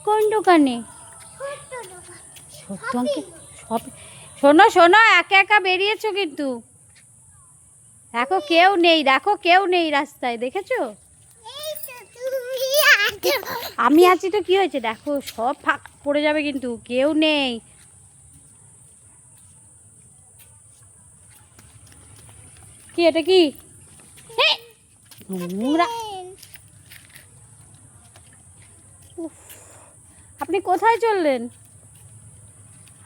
কোন দোকানে? ছোট্ট আঙ্কেল সব। শোনো শোনো, একা একা বেরিয়েছো কিন্তু। দেখো কেউ নেই, দেখো কেউ নেই রাস্তায়, দেখেছো? আমি আছি তো, কি হয়েছে? দেখো সব ফাঁক পড়ে যাবে কিন্তু, কেউ নেই। কি এটা কি? নোংরা। উফ, আপনি কোথায় চললেন?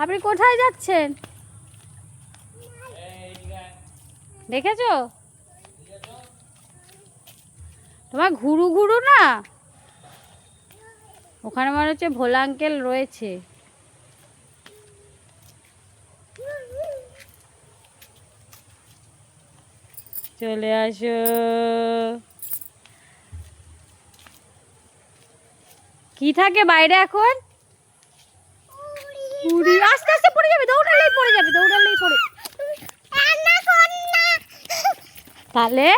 আপনি কোথায় যাচ্ছেন? দেখেছো? তোমার ঘুরু ঘুরু না, ওখানে মনে হচ্ছে ভোলা আঙ্কেল রয়েছে। চলে আসো। কি থাকে বাইরে এখন? আস্তে আস্তে পড়ে যাবে, দৌড়ালেই পড়ে যাবে, দৌড়ালেই পড়ে। তাহলে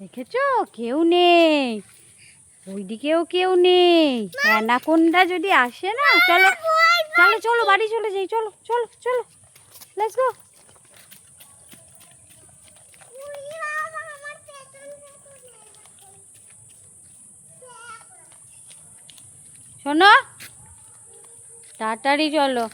দেখেছো কেউ নেই, ওইদিকেও কেউ নেই। অ্যানাকোন্ডা যদি আসে না, চলো চলো চলো বাড়ি চলে যাই, চলো চলো চলো, লেটস গো। শোনো, তাড়াতাড়ি চলো।